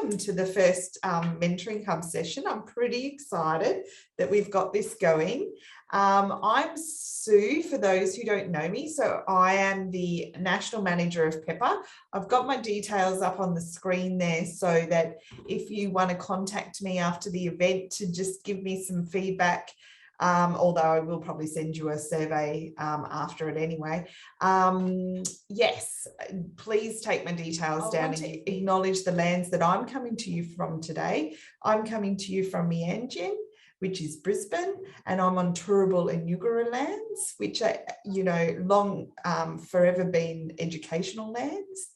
welcome to the first Mentoring Hub session. I'm pretty excited that we've got this going. I'm Sue, for those who don't know me. So I am the National Manager of PEPA. I've got my details up on the screen there so that if you want to contact me after the event to just give me some feedback, although I will probably send you a survey after it anyway. Yes, please take my details down and acknowledge the lands that I'm coming to you from today. I'm coming to you from Mianjin, which is Brisbane, and I'm on Turrbal and Yugara lands, which are, long, forever been educational lands.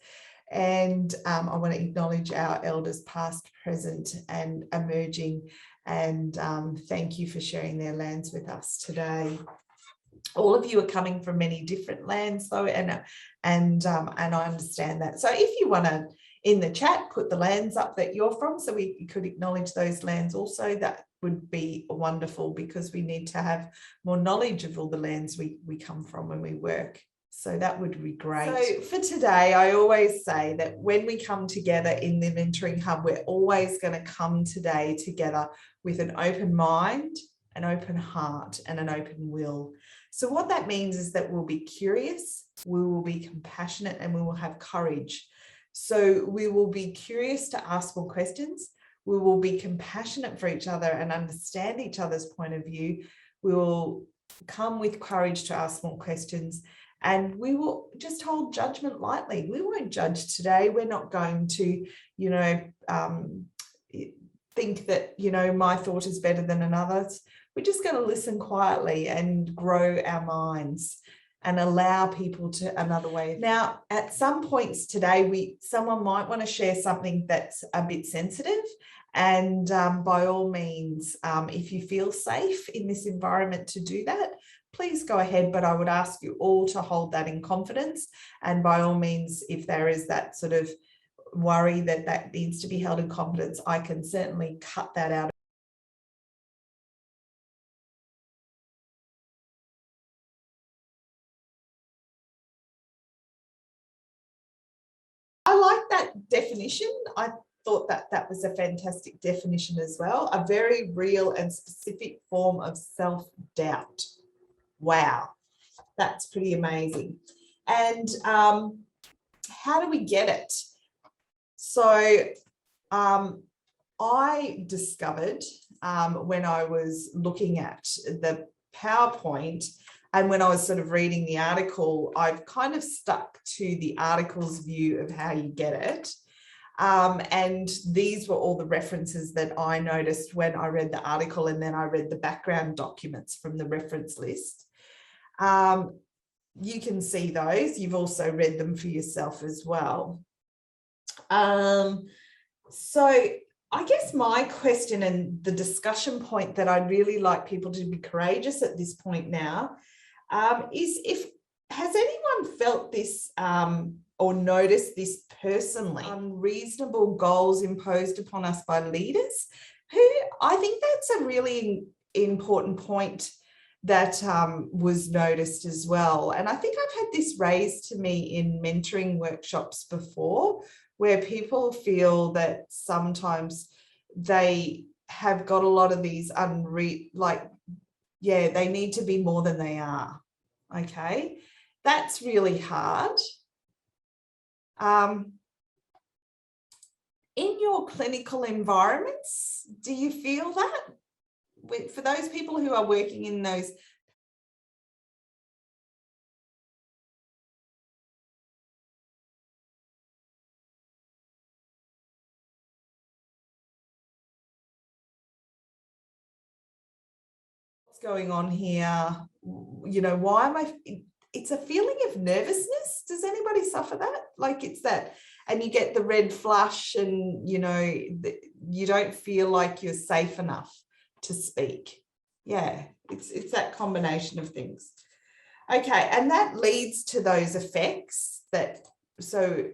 And I want to acknowledge our elders past, present and emerging, and thank you for sharing their lands with us today. All of you are coming from many different lands though, and I understand that. So if you want to, in the chat, put the lands up that you're from so we could acknowledge those lands also, that would be wonderful, because we need to have more knowledge of all the lands we come from when we work. So that would be great. So for today, I always say that when we come together in the Mentoring Hub, we're always going to come today together with an open mind, an open heart, and an open will. So what that means is that we'll be curious, we will be compassionate, and we will have courage. So we will be curious to ask more questions. We will be compassionate for each other and understand each other's point of view. We will come with courage to ask more questions. And we will just hold judgment lightly. We won't judge today. We're not going to, think that, my thought is better than another's. We're just going to listen quietly and grow our minds and allow people to another way. Now, at some points today, someone might want to share something that's a bit sensitive. And by all means, if you feel safe in this environment to do that, please go ahead, but I would ask you all to hold that in confidence. And by all means, if there is that sort of worry that needs to be held in confidence, I can certainly cut that out. I like that definition. I thought that was a fantastic definition as well. A very real and specific form of self-doubt. Wow, that's pretty amazing. And how do we get it? So I discovered when I was looking at the PowerPoint and when I was sort of reading the article, I've kind of stuck to the article's view of how you get it. And these were all the references that I noticed when I read the article, and then I read the background documents from the reference list. You can see those. You've also read them for yourself as well. So I guess my question and the discussion point that I'd really like people to be courageous at this point now is has anyone felt this or noticed this personally? Unreasonable goals imposed upon us by leaders who, I think that's a really important point that was noticed as well. And I think I've had this raised to me in mentoring workshops before, where people feel that sometimes they have got a lot of these they need to be more than they are. Okay, that's really hard. In your clinical environments, do you feel that? For those people who are working in those what's going on here, why am I, it's a feeling of nervousness. Does anybody suffer that? Like it's that, and you get the red flush and, you don't feel like you're safe enough to speak. Yeah, it's that combination of things. Okay, and that leads to those effects so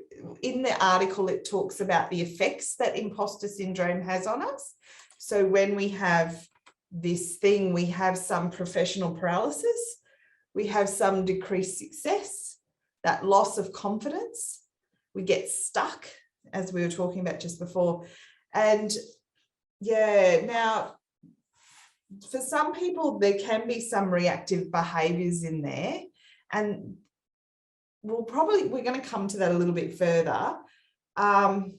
in the article, it talks about the effects that imposter syndrome has on us. So when we have this thing, we have some professional paralysis, we have some decreased success, that loss of confidence, we get stuck, as we were talking about just before. And yeah, now for some people, there can be some reactive behaviours in there, and we're going to come to that a little bit further and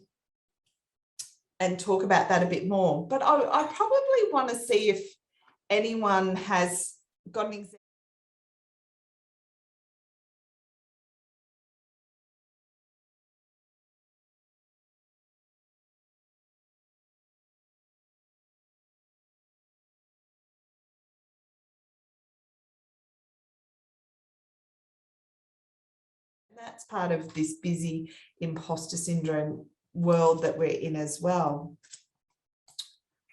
talk about that a bit more. But I probably want to see if anyone has got an example. That's part of this busy imposter syndrome world that we're in as well,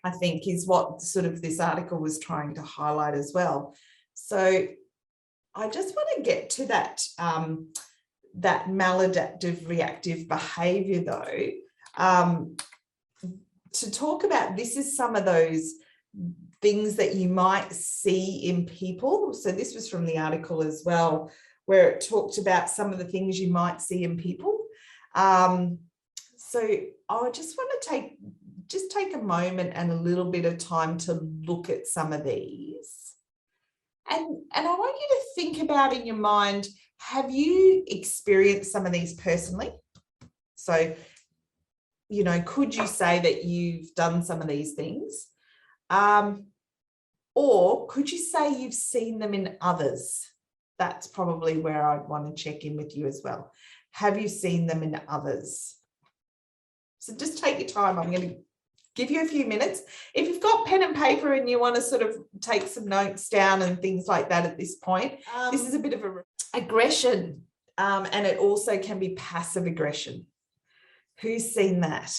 I think, is what sort of this article was trying to highlight as well. So I just want to get to that, that maladaptive reactive behaviour though, to talk about this is some of those things that you might see in people. So this was from the article as well, where it talked about some of the things you might see in people. So I just want to take a moment and a little bit of time to look at some of these. And I want you to think about in your mind, have you experienced some of these personally? So, you know, could you say that you've done some of these things? Or could you say you've seen them in others? That's probably where I'd want to check in with you as well. Have you seen them in others? So just take your time. I'm going to give you a few minutes. If you've got pen and paper and you want to sort of take some notes down and things like that at this point, this is a bit of a aggression, and it also can be passive aggression. Who's seen that?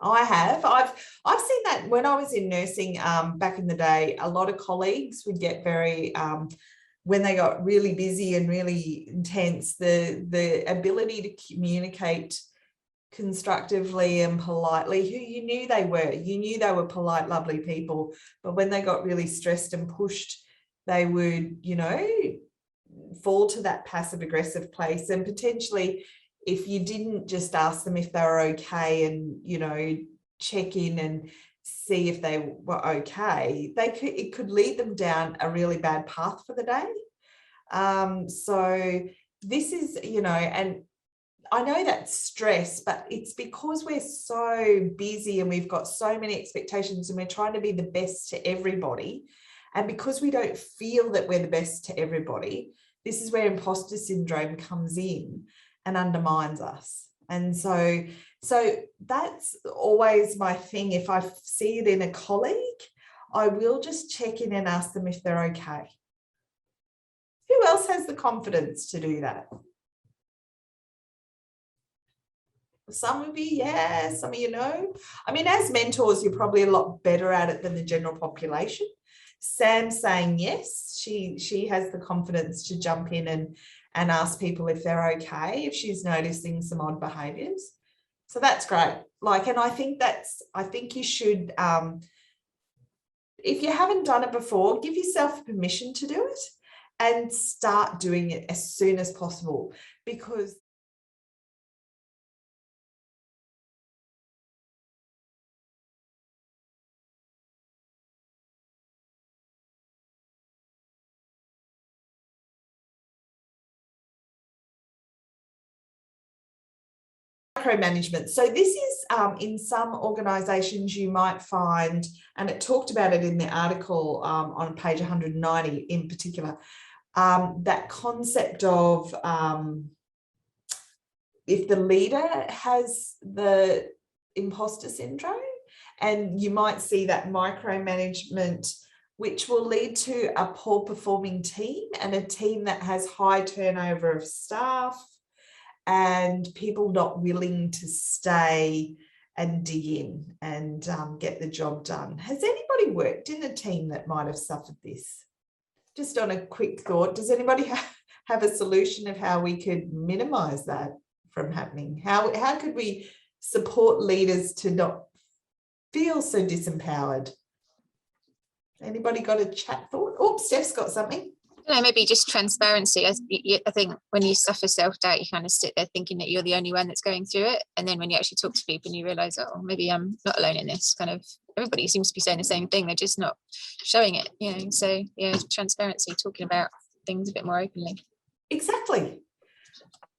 I have. I've seen that when I was in nursing back in the day. A lot of colleagues would get very when they got really busy and really intense, the ability to communicate constructively and politely, who you knew they were polite, lovely people, but when they got really stressed and pushed, they would, you know, fall to that passive aggressive place. And potentially, if you didn't just ask them if they were okay and, you know, check in and see if they were okay, it could lead them down a really bad path for the day. So this is, you know, and I know that's stress, but it's because we're so busy and we've got so many expectations and we're trying to be the best to everybody. And because we don't feel that we're the best to everybody, this is where imposter syndrome comes in and undermines us. And so that's always my thing. If I see it in a colleague, I will just check in and ask them if they're okay. Who else has the confidence to do that? Some would be, yeah, some of you know. I mean, as mentors, you're probably a lot better at it than the general population. Sam's saying yes, she has the confidence to jump in and ask people if they're okay, if she's noticing some odd behaviours. So that's great. Like, and I think you should, if you haven't done it before, give yourself permission to do it and start doing it as soon as possible, because micromanagement. So this is in some organisations you might find, and it talked about it in the article on page 190 in particular, that concept of if the leader has the imposter syndrome, and you might see that micromanagement, which will lead to a poor performing team and a team that has high turnover of staff and people not willing to stay and dig in and get the job done. Has anybody worked in a team that might have suffered this? Just on a quick thought, does anybody have a solution of how we could minimise that from happening? How could we support leaders to not feel so disempowered? Anybody got a chat thought? Oh, Steph's got something. I don't know, maybe just transparency. I think when you suffer self-doubt, you kind of sit there thinking that you're the only one that's going through it. And then when you actually talk to people and you realise, oh, maybe I'm not alone in this, kind of everybody seems to be saying the same thing. They're just not showing it, you know. So yeah, transparency, talking about things a bit more openly. Exactly.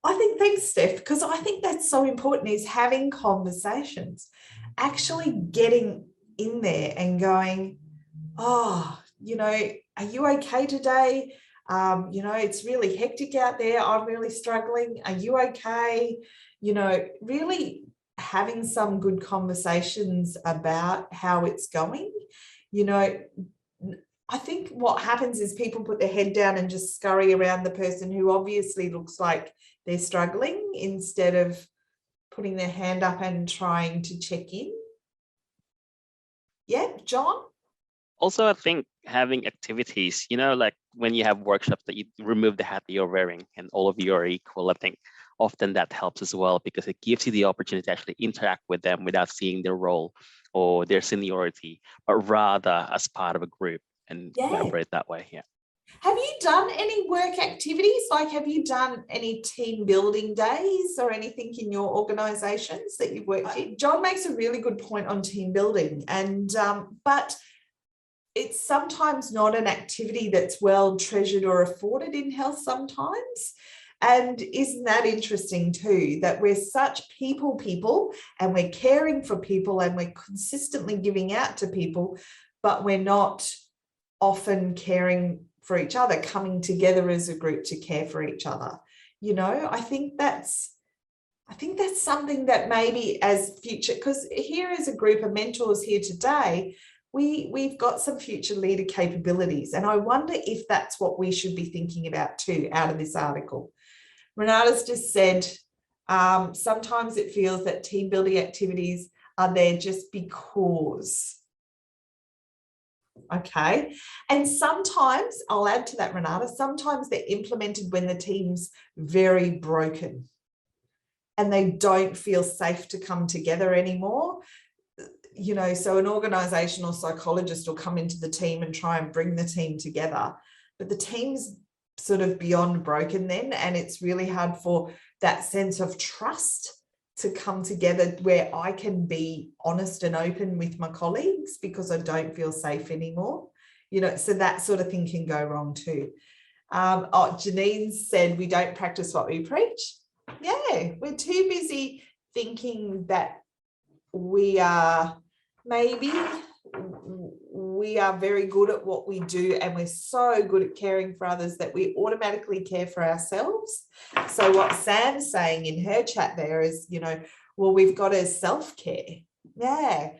I think, thanks, Steph, because I think that's so important, is having conversations, actually getting in there and going, oh, you know, are you okay today? You know, it's really hectic out there. I'm really struggling. Are you okay? You know, really having some good conversations about how it's going. You know, I think what happens is people put their head down and just scurry around the person who obviously looks like they're struggling, instead of putting their hand up and trying to check in. Yeah, John? Also, I think having activities, you know, like when you have workshops that you remove the hat that you're wearing and all of you are equal, I think often that helps as well, because it gives you the opportunity to actually interact with them without seeing their role or their seniority, but rather as part of a group and collaborate that way. Yeah. Have you done any work activities? Like, have you done any team building days or anything in your organisations that you've worked in? John makes a really good point on team building, and but it's sometimes not an activity that's well treasured or afforded in health sometimes. And isn't that interesting too, that we're such people and we're caring for people and we're consistently giving out to people, but we're not often caring for each other, coming together as a group to care for each other. You know, I think that's something that maybe as future, because here as a group of mentors here today, we've got some future leader capabilities. And I wonder if that's what we should be thinking about too out of this article. Renata's just said, sometimes it feels that team building activities are there just because. Okay. And sometimes, I'll add to that, Renata, sometimes they're implemented when the team's very broken and they don't feel safe to come together anymore. You know, so an organizational psychologist will come into the team and try and bring the team together, but the team's sort of beyond broken then, and it's really hard for that sense of trust to come together where I can be honest and open with my colleagues because I don't feel safe anymore. You know, so that sort of thing can go wrong too. Janine said we don't practice what we preach. Yeah, we're too busy thinking that we are very good at what we do and we're so good at caring for others that we automatically care for ourselves. So what Sam's saying in her chat there is, you know, well, we've got to self-care. Yeah.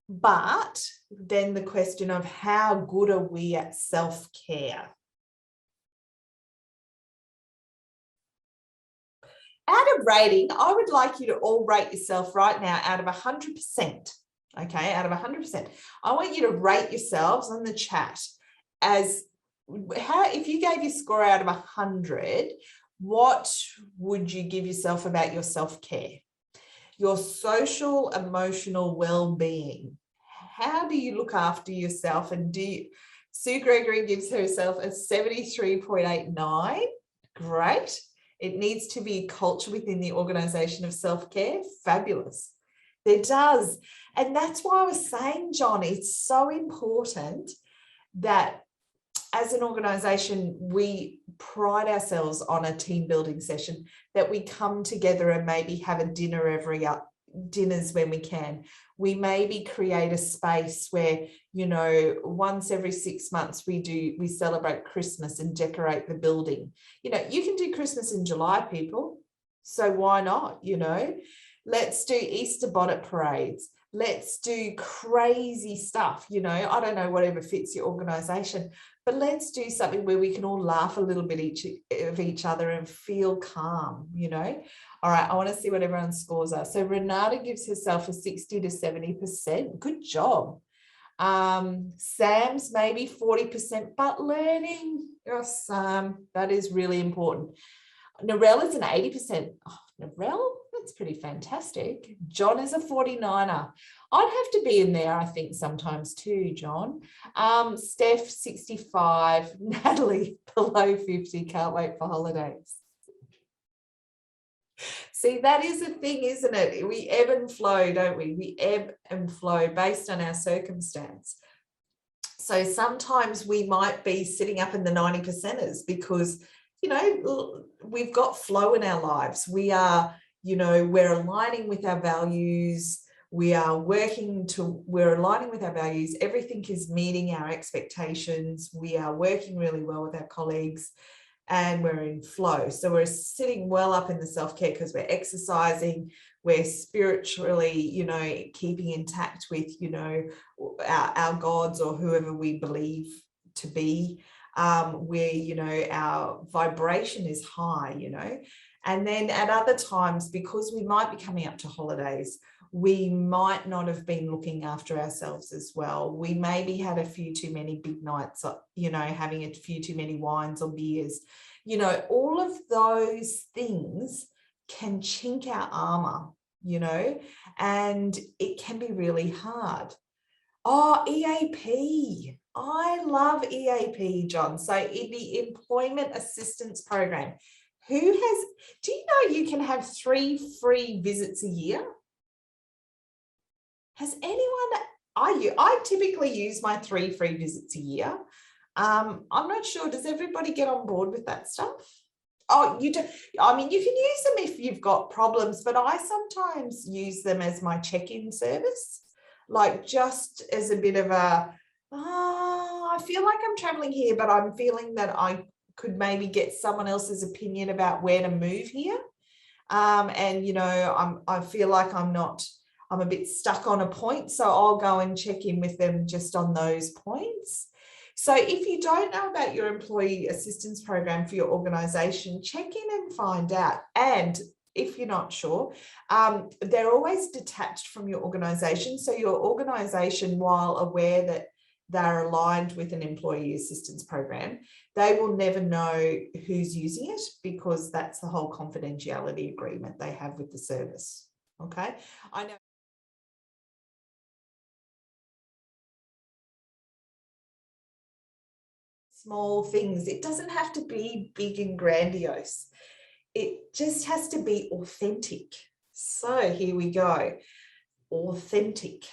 But then the question of how good are we at self-care? Out of rating, I would like you to all rate yourself right now out of 100%. Okay, out of 100%. I want you to rate yourselves on the chat as how, if you gave your score out of 100, what would you give yourself about your self-care? Your social, emotional well-being. How do you look after yourself? And do you, Sue Gregory gives herself a 73.89. Great. It needs to be a culture within the organisation of self-care. Fabulous. There does. And that's why I was saying, John, it's so important that as an organisation, we pride ourselves on a team building session, that we come together and maybe have a dinner dinners when we can. We maybe create a space where, you know, once every 6 months we celebrate Christmas and decorate the building. You know, you can do Christmas in July, people. So why not, you know? Let's do Easter bonnet parades. Let's do crazy stuff, you know, I don't know, whatever fits your organisation, but let's do something where we can all laugh a little bit of each other and feel calm, you know. All right, I want to see what everyone's scores are. So Renata gives herself a 60 to 70%. Good job. Sam's maybe 40%, but learning, yes, that is really important. Narelle is an 80%. Oh, Narelle, that's pretty fantastic. John is a 49er. I'd have to be in there, I think, sometimes too, John. Steph, 65. Natalie, below 50. Can't wait for holidays. See, that is a thing, isn't it? We ebb and flow, don't we? We ebb and flow based on our circumstance. So sometimes we might be sitting up in the 90%ers because, you know, we've got flow in our lives. We are, you know, we're aligning with our values. We're aligning with our values. Everything is meeting our expectations. We are working really well with our colleagues and we're in flow. So we're sitting well up in the self-care because we're exercising. We're spiritually, you know, keeping intact with, you know, our gods or whoever we believe to be. Where, you know, our vibration is high, you know, and then at other times, because we might be coming up to holidays, we might not have been looking after ourselves as well. We maybe had a few too many big nights, you know, having a few too many wines or beers, you know, all of those things can chink our armor, you know, and it can be really hard. Oh, EAP. I love EAP, John. So in the Employment Assistance Program, do you know you can have 3 free visits a year? Has anyone, I typically use my 3 free visits a year. I'm not sure, does everybody get on board with that stuff? Oh, you do. I mean, you can use them if you've got problems, but I sometimes use them as my check-in service, like just as a bit of a, I feel like I'm traveling here, but I'm feeling that I could maybe get someone else's opinion about where to move here. And, you know, I feel like I'm a bit stuck on a point. So I'll go and check in with them just on those points. So if you don't know about your employee assistance program for your organization, check in and find out. And if you're not sure, they're always detached from your organization. So your organization, while aware that they're aligned with an employee assistance program, they will never know who's using it because that's the whole confidentiality agreement they have with the service. Okay, I know. Small things. It doesn't have to be big and grandiose. It just has to be authentic. So here we go. Authentic.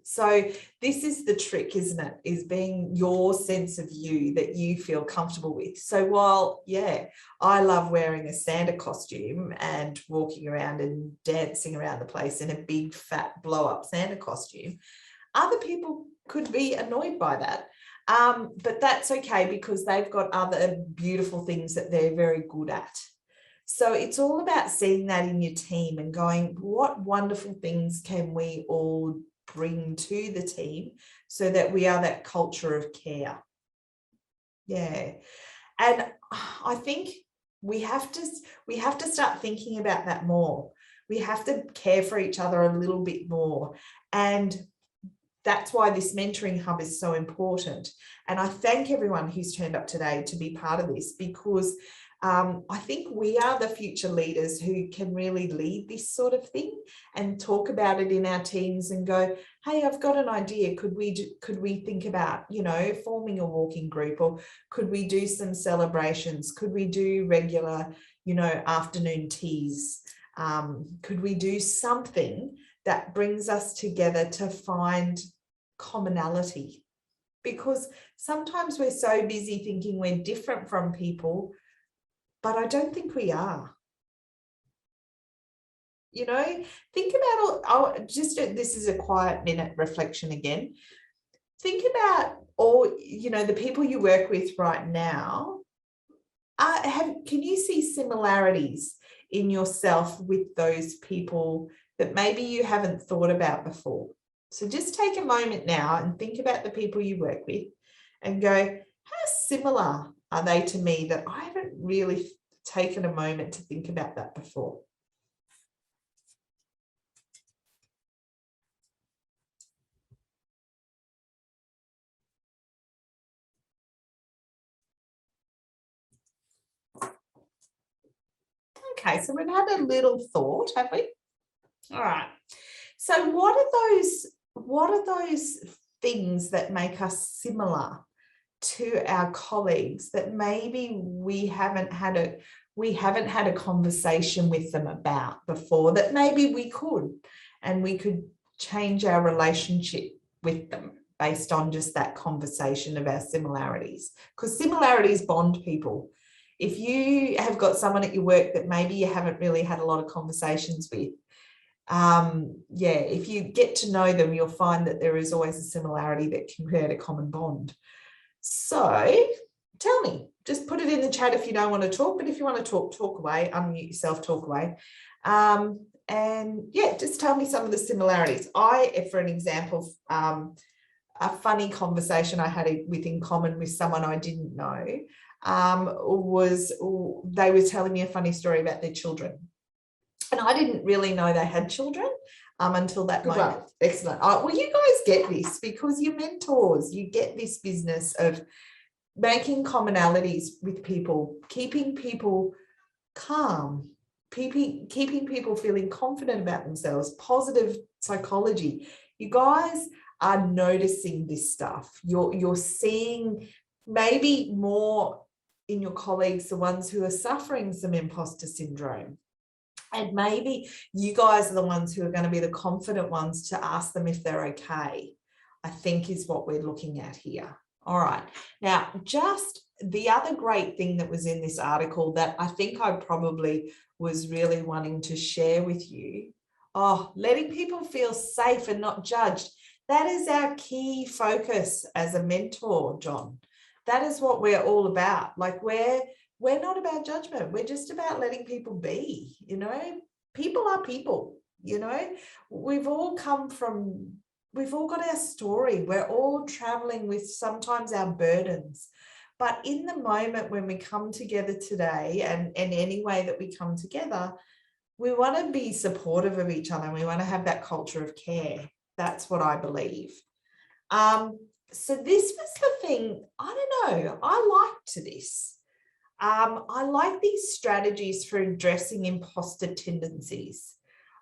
So this is the trick, isn't it? Is being your sense of you that you feel comfortable with. So while, yeah, I love wearing a Santa costume and walking around and dancing around the place in a big fat blow up Santa costume, other people could be annoyed by that. But that's okay because they've got other beautiful things that they're very good at. So it's all about seeing that in your team and going, what wonderful things can we all bring to the team so that we are that culture of care? Yeah. And I think we have to start thinking about that more. We have to care for each other a little bit more. And that's why this mentoring hub is so important. And I thank everyone who's turned up today to be part of this because I think we are the future leaders who can really lead this sort of thing and talk about it in our teams and go, hey, I've got an idea. Could we think about, you know, forming a walking group, or could we do some celebrations? Could we do regular, you know, afternoon teas? Could we do something that brings us together to find commonality? Because sometimes we're so busy thinking we're different from people, but I don't think we are. You know, think about this is a quiet minute reflection again. Think about all, you know, the people you work with right now. Can you see similarities in yourself with those people that maybe you haven't thought about before? So just take a moment now and think about the people you work with and go, how similar are they to me that I haven't really taken a moment to think about that before? Okay, so we've had a little thought, have we? All right. So what are those things that make us similar to our colleagues that maybe we haven't had a conversation with them about before, that maybe we could change our relationship with them based on just that conversation of our similarities? Because similarities bond people. If you have got someone at your work that maybe you haven't really had a lot of conversations with, if you get to know them, you'll find that there is always a similarity that can create a common bond. So tell me, just put it in the chat if you don't want to talk, but if you want to talk, talk away, unmute yourself, talk away. And yeah, just tell me some of the similarities. For an example, a funny conversation I had in common with someone I didn't know was they were telling me a funny story about their children. And I didn't really know they had children until that moment. Excellent. Well, you guys get this because you're mentors. You get this business of making commonalities with people, keeping people calm, keeping people feeling confident about themselves, positive psychology. You guys are noticing this stuff. You're seeing maybe more in your colleagues, the ones who are suffering some imposter syndrome. And maybe you guys are the ones who are going to be the confident ones to ask them if they're okay, I think is what we're looking at here. All right. Now, just the other great thing that was in this article that I think I probably was really wanting to share with you, letting people feel safe and not judged. That is our key focus as a mentor, John. That is what we're all about. Like we're not about judgment. We're just about letting people be, people are people, we've all got our story. We're all traveling with sometimes our burdens, but in the moment when we come together today and any way that we come together, we want to be supportive of each other and we want to have that culture of care. That's what I believe. So this was the thing, I don't know, I liked this. I like these strategies for addressing imposter tendencies.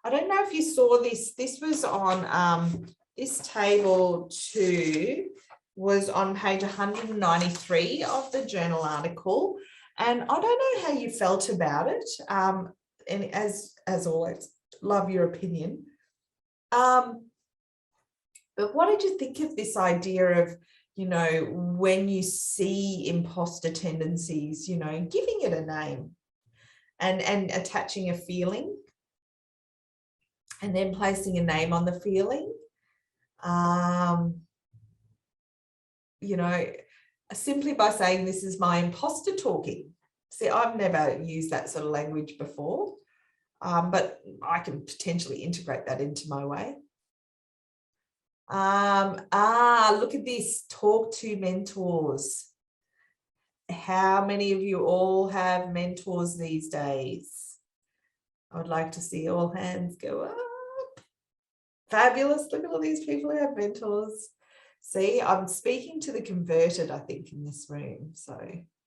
I don't know if you saw this. This was on this table 2 was on page 193 of the journal article. And I don't know how you felt about it. And as always, love your opinion. But what did you think of this idea of, when you see imposter tendencies, giving it a name and attaching a feeling and then placing a name on the feeling? Simply by saying, this is my imposter talking. See, I've never used that sort of language before, but I can potentially integrate that into my way. Look at this, talk to mentors. How many of you all have mentors these days? I would like to see all hands go up. Fabulous. Look at all these people who have mentors. See, I'm speaking to the converted, I think, in this room. So,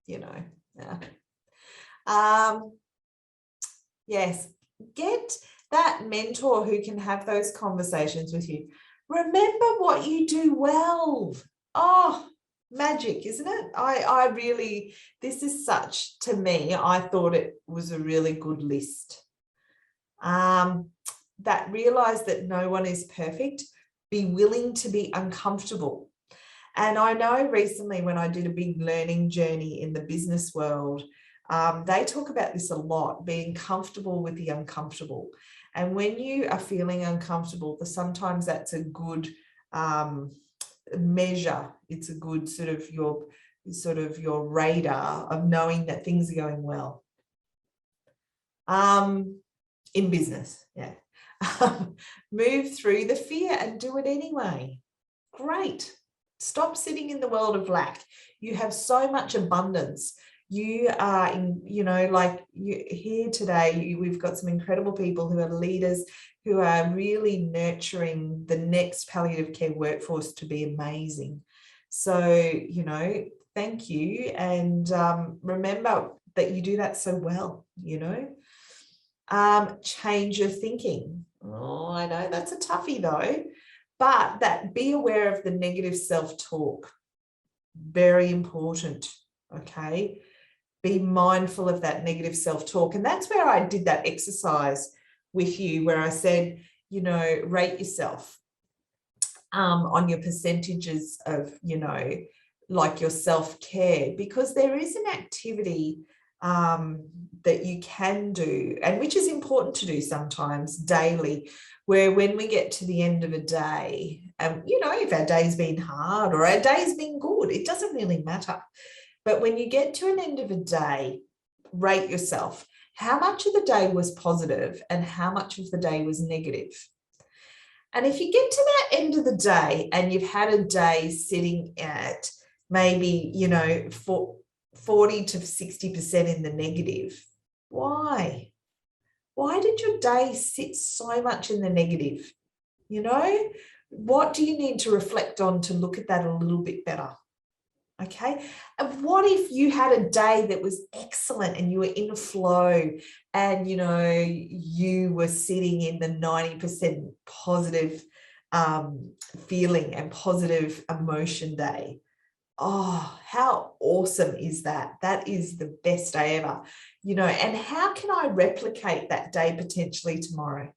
yeah. Yes, get that mentor who can have those conversations with you. Remember what you do well. Oh, magic, isn't it? I really, this is such, to me, I thought it was a really good list. That realize that no one is perfect, be willing to be uncomfortable. And I know recently when I did a big learning journey in the business world, they talk about this a lot, being comfortable with the uncomfortable. And when you are feeling uncomfortable, sometimes that's a good measure. It's a good sort of your radar of knowing that things are going well. In business, yeah. Move through the fear and do it anyway. Great. Stop sitting in the world of lack. You have so much abundance. You are here today, we've got some incredible people who are leaders who are really nurturing the next palliative care workforce to be amazing. So, thank you. And remember that you do that so well, Change your thinking. Oh, I know that's a toughie though, but that be aware of the negative self-talk. Very important, okay? Be mindful of that negative self-talk. And that's where I did that exercise with you where I said, you know, rate yourself on your percentages of, you know, like your self-care, because there is an activity that you can do, and which is important to do sometimes daily, where when we get to the end of a day, you know, if our day's been hard or our day's been good, it doesn't really matter. But when you get to an end of a day, rate yourself. How much of the day was positive and how much of the day was negative? And if you get to that end of the day and you've had a day sitting at maybe, you know, 40 to 60% in the negative, why? Why did your day sit so much in the negative? You know, what do you need to reflect on to look at that a little bit better? Okay. And what if you had a day that was excellent and you were in a flow and, you know, you were sitting in the 90% positive feeling and positive emotion day? Oh, how awesome is that? That is the best day ever, you know. And how can I replicate that day potentially tomorrow?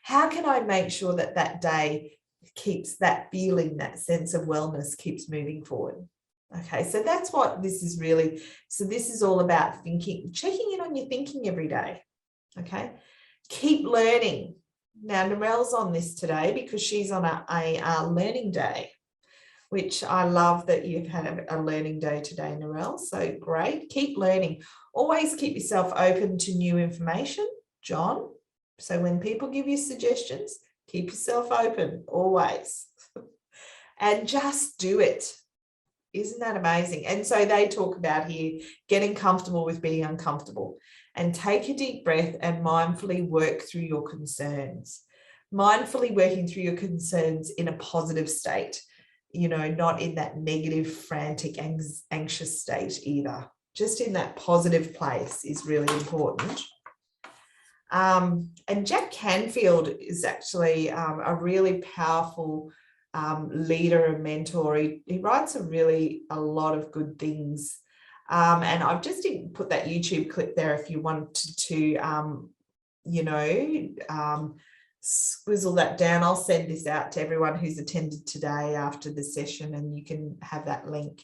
How can I make sure that that day keeps that feeling, that sense of wellness keeps moving forward? Okay, so that's what this is really. So this is all about thinking, checking in on your thinking every day. Okay, keep learning. Now, Narelle's on this today because she's on a learning day, which I love that you've had a learning day today, Narelle. So great. Keep learning. Always keep yourself open to new information, John. So when people give you suggestions, keep yourself open, always. And just do it. Isn't that amazing? And so they talk about here, getting comfortable with being uncomfortable, and take a deep breath and mindfully work through your concerns. Mindfully working through your concerns in a positive state, you know, not in that negative, frantic, anxious state either. Just in that positive place is really important. And Jack Canfield is actually a really powerful leader and mentor. He writes a lot of good things. And I've just put that YouTube clip there if you wanted to, you know, squizzle that down. I'll send this out to everyone who's attended today after the session, and you can have that link.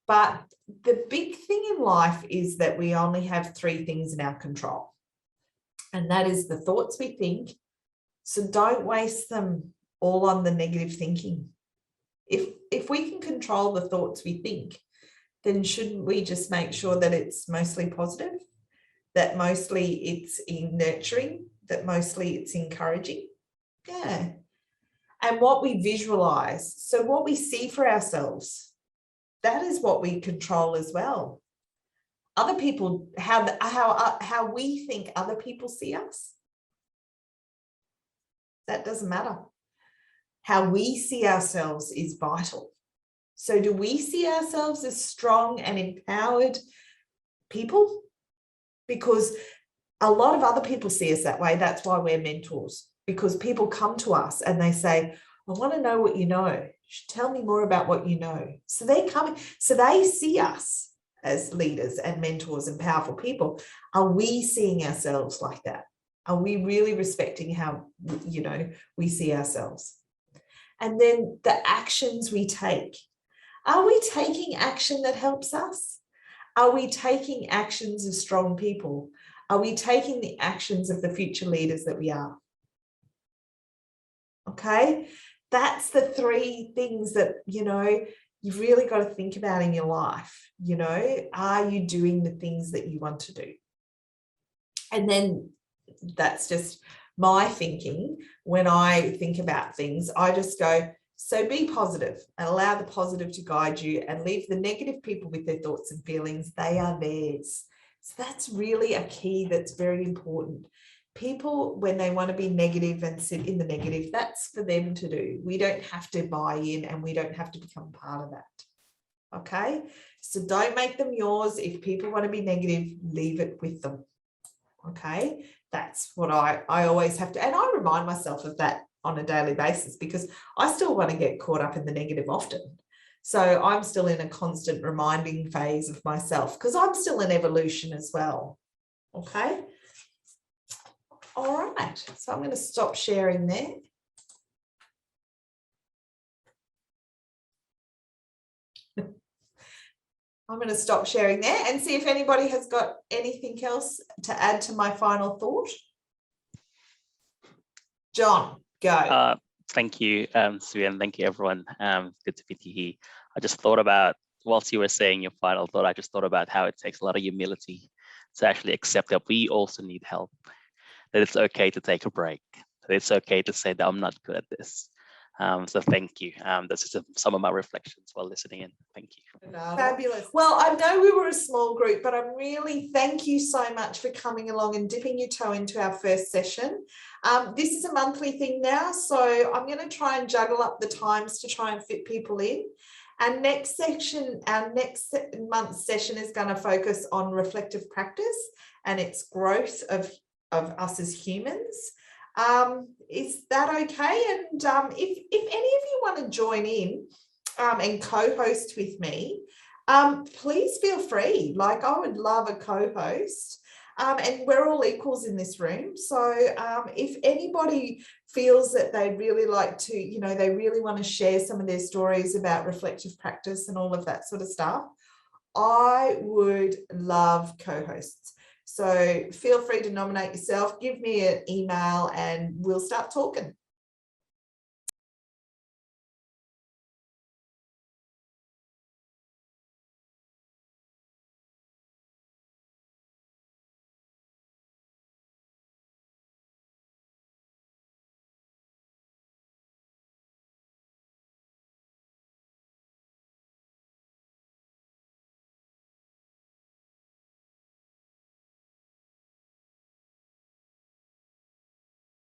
But the big thing in life is that we only have 3 things in our control. And that is the thoughts we think. So don't waste them all on the negative thinking. If we can control the thoughts we think, then shouldn't we just make sure that it's mostly positive, that mostly it's nurturing, that mostly it's encouraging? Yeah. And what we visualize, so what we see for ourselves, that is what we control as well. Other people, how we think other people see us, that doesn't matter. How we see ourselves is vital. So do we see ourselves as strong and empowered people? Because a lot of other people see us that way. That's why we're mentors, because people come to us and they say, I want to know what you know. Tell me more about what you know. So they're coming, so they see us as leaders and mentors and powerful people. Are we seeing ourselves like that? Are we really respecting how, you know, we see ourselves? And then the actions we take. Are we taking action that helps us? Are we taking actions of strong people? Are we taking the actions of the future leaders that we are? Okay, that's the 3 things that, you know, you've really got to think about in your life. You know, are you doing the things that you want to do? And then that's just my thinking. When I think about things, I just go, so be positive and allow the positive to guide you, and leave the negative people with their thoughts and feelings. They are theirs. So that's really a key that's very important. People, when they want to be negative and sit in the negative, that's for them to do. We don't have to buy in, and we don't have to become part of that. Okay, so don't make them yours. If people want to be negative, leave it with them. Okay, that's what I always have to, and I remind myself of that on a daily basis, because I still want to get caught up in the negative often. So I'm still in a constant reminding phase of myself, because I'm still in evolution as well. Okay. All right. So I'm going to stop sharing there. I'm going to stop sharing there and see if anybody has got anything else to add to my final thought. John, go. Thank you, Sue, and thank you, everyone. Good to meet you here. I just thought about, whilst you were saying your final thought, I just thought about how it takes a lot of humility to actually accept that we also need help, that it's okay to take a break, that it's okay to say that I'm not good at this. So thank you. That's just some of my reflections while listening in. Thank you. Fabulous. Well, I know we were a small group, but I'm really, thank you so much for coming along and dipping your toe into our first session. This is a monthly thing now, so I'm going to try and juggle up the times to try and fit people in. And next section, our next month's session is going to focus on reflective practice and its growth of us as humans. Is that okay? And if any of you want to join in and co-host with me, please feel free. Like, I would love a co-host. And we're all equals in this room. So if anybody feels that they'd really like to, you know, they really want to share some of their stories about reflective practice and all of that sort of stuff, I would love co-hosts. So feel free to nominate yourself, give me an email, and we'll start talking.